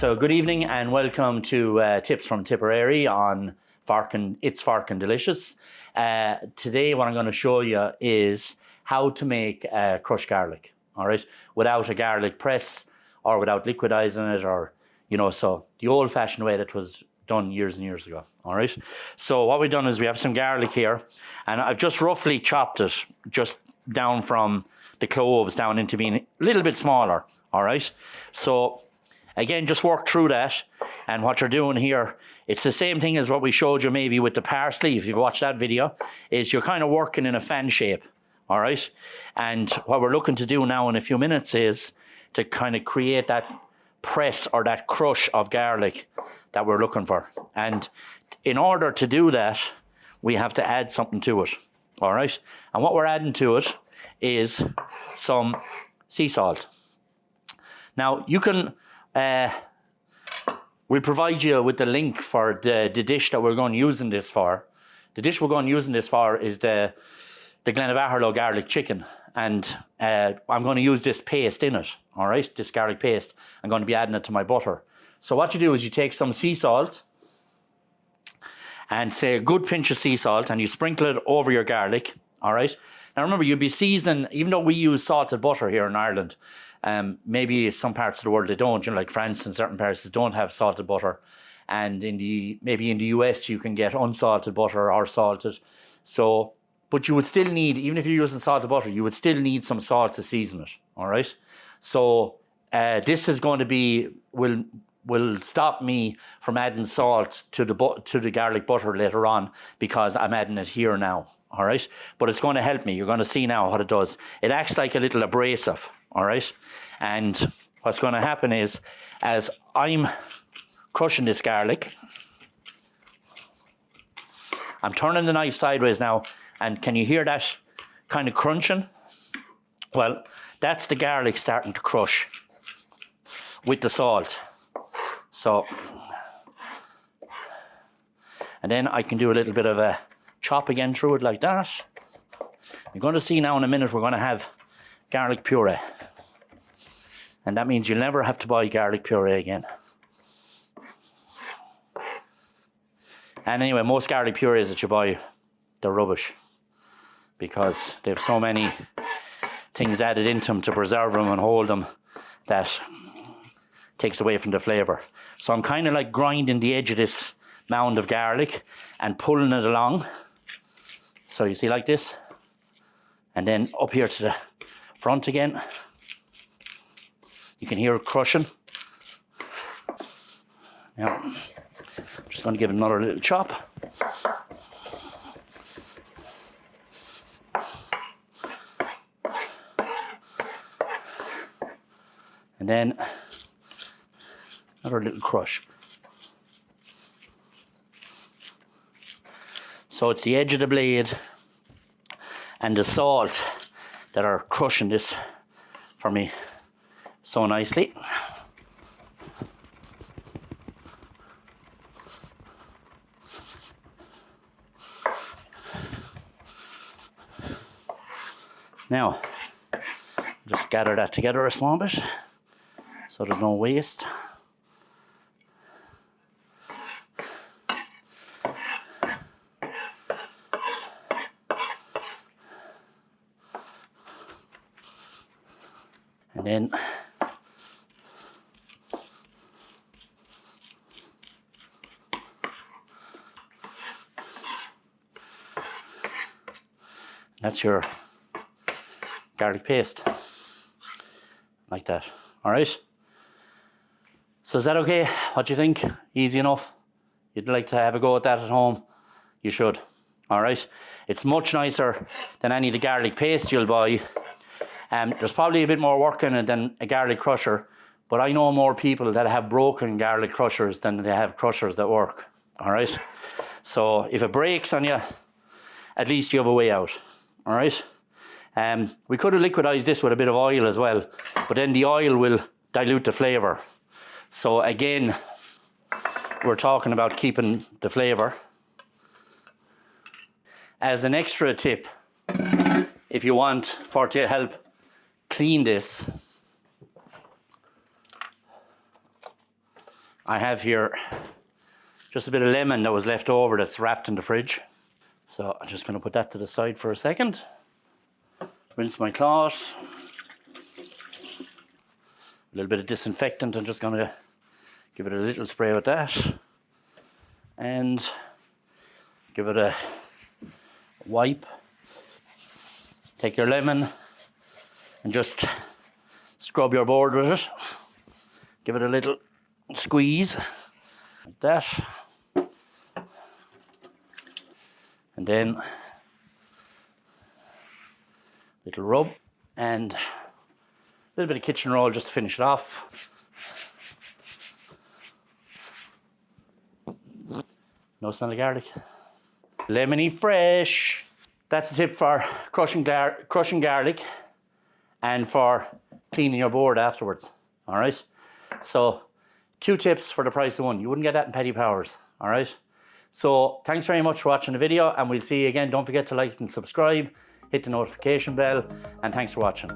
So good evening and welcome to Tips from Tipperary on Forkin. It's Forkin Delicious. Today what I'm going to show you is how to make crushed garlic, all right, without a garlic press or without liquidizing it, or, you know, so the old-fashioned way that was done years and years ago, all right. So what we've done is we have some garlic here, and I've just roughly chopped it just down from the cloves down into being a little bit smaller, all right. So again, just work through that, and what you're doing here, it's the same thing as what we showed you maybe with the parsley, if you've watched that video, is you're kind of working in a fan shape, all right? And what we're looking to do now in a few minutes is to kind of create that press or that crush of garlic that we're looking for. And in order to do that, we have to add something to it, all right? And what we're adding to it is some sea salt. Now, you can... we'll provide you with the link for the dish that we're going to use in this for. The dish we're going to use in this for is the Glenavaharlow garlic chicken, and I'm going to use this paste in it, all right, this garlic paste. I'm going to be adding it to my butter. So what you do is you take some sea salt, and say a good pinch of sea salt, and you sprinkle it over your garlic, all right? Now remember, you'll be seasoning, even though we use salted butter here in Ireland, maybe some parts of the world they don't, you know, like France and certain parts that don't have salted butter. And maybe in the US you can get unsalted butter or salted. So, but you would still need, even if you're using salted butter, you would still need some salt to season it, all right? So this is going to be, will stop me from adding salt to the garlic butter later on, because I'm adding it here now, all right? But it's going to help me. You're going to see now what it does. It acts like a little abrasive, all right? And what's going to happen is, as I'm crushing this garlic, I'm turning the knife sideways now, and can you hear that kind of crunching? Well, that's the garlic starting to crush with the salt. So, and then I can do a little bit of a chop again through it like that. You're going to see now in a minute we're going to have garlic puree. And that means you'll never have to buy garlic puree again. And anyway, most garlic purees that you buy, they're rubbish, because they have so many things added into them to preserve them and hold them that takes away from the flavour. So I'm kind of like grinding the edge of this mound of garlic and pulling it along. So you see, like this. And then up here to the front again. You can hear it crushing. Now, I'm just going to give it another little chop. And then another little crush. So it's the edge of the blade and the salt that are crushing this for me so nicely. Now, just gather that together a small bit so there's no waste. And then that's your garlic paste, like that, all right? So is that okay? What do you think? Easy enough? You'd like to have a go at that at home? You should, all right? It's much nicer than any of the garlic paste you'll buy. There's probably a bit more work in it than a garlic crusher, but I know more people that have broken garlic crushers than they have crushers that work, all right? So if it breaks on you, at least you have a way out, all right? We could have liquidized this with a bit of oil as well, but then the oil will dilute the flavour. So again, we're talking about keeping the flavour. As an extra tip, if you want for to help clean this, I have here just a bit of lemon that was left over that's wrapped in the fridge. So I'm just going to put that to the side for a second. Rinse my cloth. A little bit of disinfectant. I'm just going to give it a little spray with that. And give it a wipe. Take your lemon and just scrub your board with it. Give it a little squeeze like that. And then a little rub and a little bit of kitchen roll just to finish it off. No smell of garlic. Lemony fresh. That's the tip for crushing garlic and for cleaning your board afterwards. All right. So 2 tips for the price of 1. You wouldn't get that in Petty Powers. All right. So thanks very much for watching the video, and we'll see you again. Don't forget to like and subscribe, hit the notification bell, and thanks for watching.